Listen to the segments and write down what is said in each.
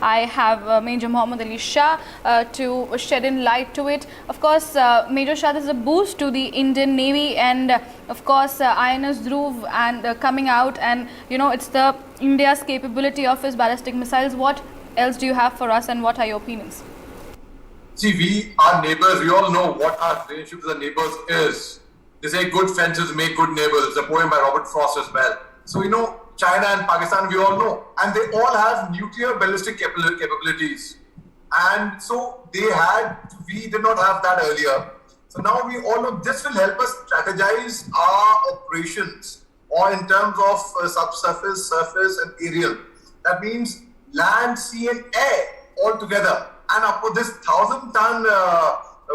I have Major Mohammed Ali Shah to shed in light to it. Of course, Major Shah, this is a boost to the Indian Navy, and of course INS Dhruv and coming out, and it's the India's capability of its ballistic missiles. What else do you have for us, and what are your opinions? See, we are neighbors. We all know what our relationship with the neighbors is. They say good fences make good neighbors. It's a poem by Robert Frost as well. So, China and Pakistan, we all know. And they all have nuclear ballistic capabilities. And so we did not have that earlier. So now we all know this will help us strategize our operations, or in terms of subsurface, surface and aerial. That means land, sea and air all together. And this 1,000-ton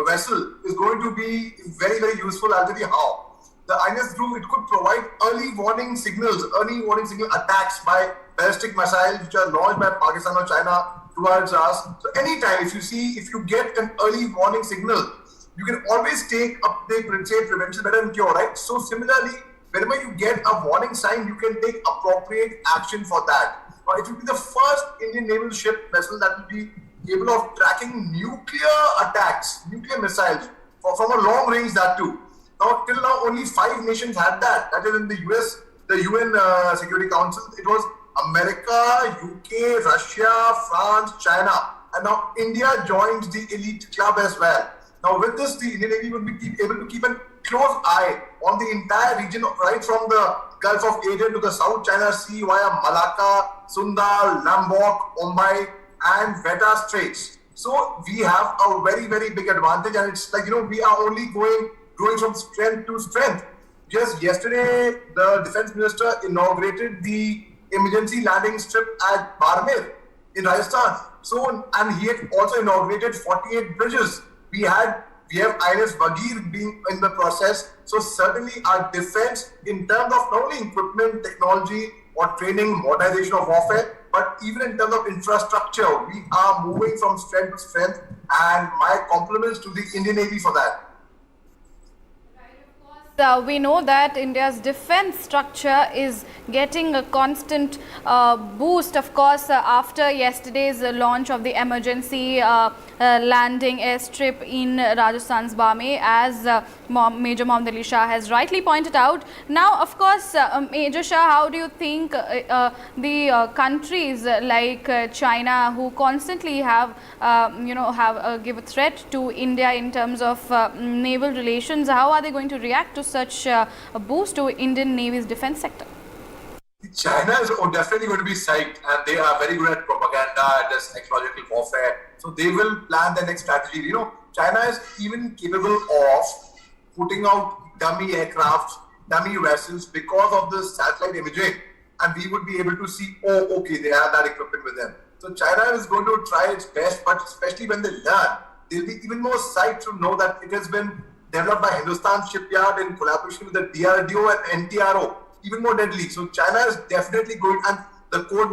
vessel is going to be very, very useful. I'll tell you how. The INS Dhruv, it could provide early warning signal attacks by ballistic missiles which are launched by Pakistan or China towards us. So anytime if you get an early warning signal, you can always take up the prevention better than cure, right? So similarly, whenever you get a warning sign, you can take appropriate action for that. It will be the first Indian naval ship vessel that will be able of tracking nuclear attacks, nuclear missiles from a long range, that too. Now, till now, only 5 nations had that. That is in the US, the UN Security Council. It was America, UK, Russia, France, China. And now India joins the elite club as well. Now, with this, the Indian Navy will be able to keep a close eye on the entire region, right from the Gulf of Aden to the South China Sea via Malacca, Sunda, Lombok, Mumbai, and Veta Straits. So we have a very, very big advantage, and it's like, we are only growing from strength to strength. Just yesterday, the defense minister inaugurated the emergency landing strip at Barmer in Rajasthan. So, and he had also inaugurated 48 bridges. We have INS Bagheer being in the process. So certainly our defense, in terms of not only equipment, technology or training, modernization of warfare, but even in terms of infrastructure, we are moving from strength to strength, and my compliments to the Indian Navy for that. We know that India's defense structure is getting a constant boost, of course, after yesterday's launch of the emergency landing airstrip in Rajasthan's Barmer, as Major Mohammed Ali Shah has rightly pointed out. Now, of course, Major Shah, how do you think the countries like China, who constantly have give a threat to India in terms of naval relations, how are they going to react to such a boost to Indian Navy's defense sector? China is definitely going to be psyched, and they are very good at propaganda, at this psychological warfare. So they will plan the next strategy. China is even capable of putting out dummy aircraft, dummy vessels because of the satellite imaging, and we would be able to see, oh, okay, they have that equipment with them. So China is going to try its best, but especially when they learn, they'll be even more psyched to know that it has been developed by Hindustan Shipyard in collaboration with the DRDO and NTRO, even more deadly. So China is definitely going, and the code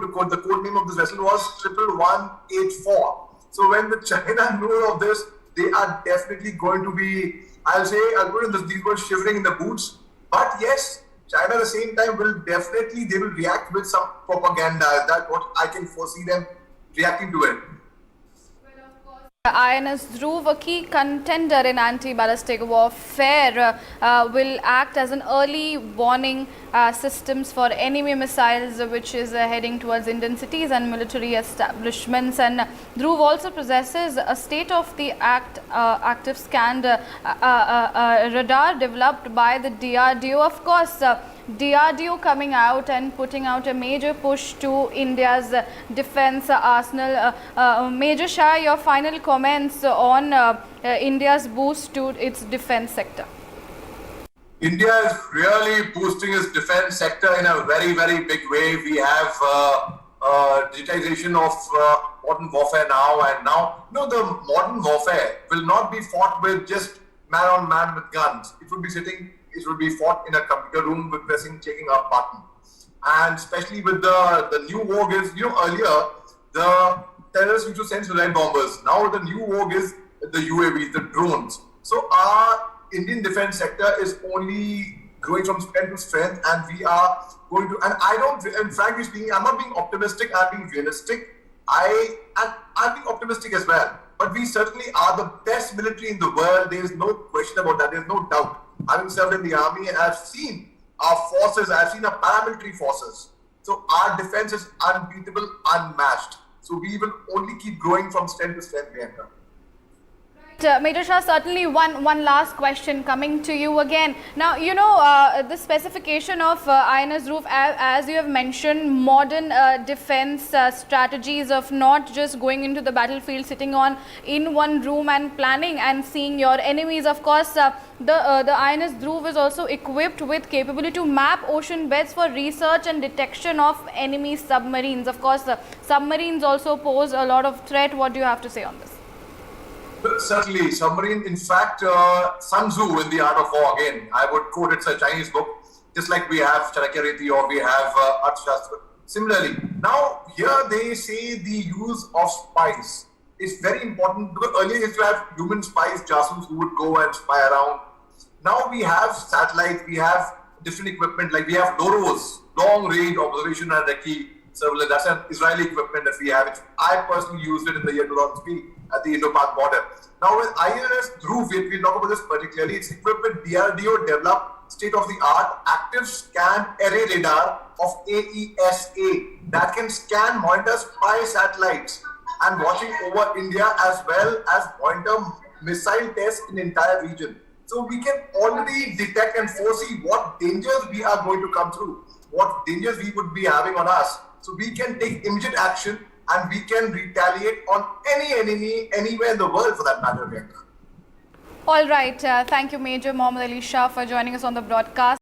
name of this vessel was 11184. So when the China know of this, they are definitely going to be, I'll put in these words, shivering in the boots. But yes, China at the same time they will react with some propaganda. That's what I can foresee them reacting to it. INS Dhruv, a key contender in anti-ballistic warfare, will act as an early warning systems for enemy missiles which is heading towards Indian cities and military establishments. And Dhruv also possesses a state-of-the-art active scanned radar developed by the DRDO. Of course, DRDO coming out and putting out a major push to India's defense arsenal. Major Shah, your final comments on India's boost to its defense sector? India is really boosting its defense sector in a very, very big way. We have digitization of modern warfare now, and now the modern warfare will not be fought with just man on man with guns. It will be fought in a computer room with checking a button. And especially with the new vogue is, earlier the terrorists used to send suicide bombers. Now the new vogue is the UAVs, the drones. So our Indian defense sector is only growing from strength to strength, and we are going to, and frankly speaking, I'm not being optimistic, I'm being realistic. I optimistic as well. But we certainly are the best military in the world. There is no question about that. There is no doubt. Having served in the army, and I've seen our forces, I've seen our paramilitary forces. So our defense is unbeatable, unmatched. So we will only keep growing from strength to strength, Priyanka. Major Shah, certainly one last question coming to you again. Now, the specification of INS Dhruv, as you have mentioned, modern defense strategies of not just going into the battlefield, sitting in one room and planning and seeing your enemies. Of course, the INS Dhruv is also equipped with capability to map ocean beds for research and detection of enemy submarines. Of course, submarines also pose a lot of threat. What do you have to say on this? Certainly, submarine. In fact, Sun Tzu in The Art of War, again, I would quote, it's a Chinese book, just like we have Chanakya Reti or we have Arthashastra. Similarly, now here they say the use of spies is very important, because earlier used to have human spies, jasus, who would go and spy around. Now we have satellites, we have different equipment, like we have LOROS, long range observation and recce surveillance. That's an Israeli equipment that we have. I personally used it in the year 2003 at the Indo-Pak border. Now with INS Dhruv, we'll talk about this particularly. It's equipped with DRDO developed state-of-the-art active scan array radar of AESA that can scan, monitor spy satellites and watching over India, as well as monitor missile tests in the entire region. So we can already detect and foresee what dangers we are going to come through, what dangers we would be having on us. So we can take immediate action and we can retaliate on any enemy anywhere in the world, for that matter. All right. Thank you, Major Mohammed Ali Shah, for joining us on the broadcast.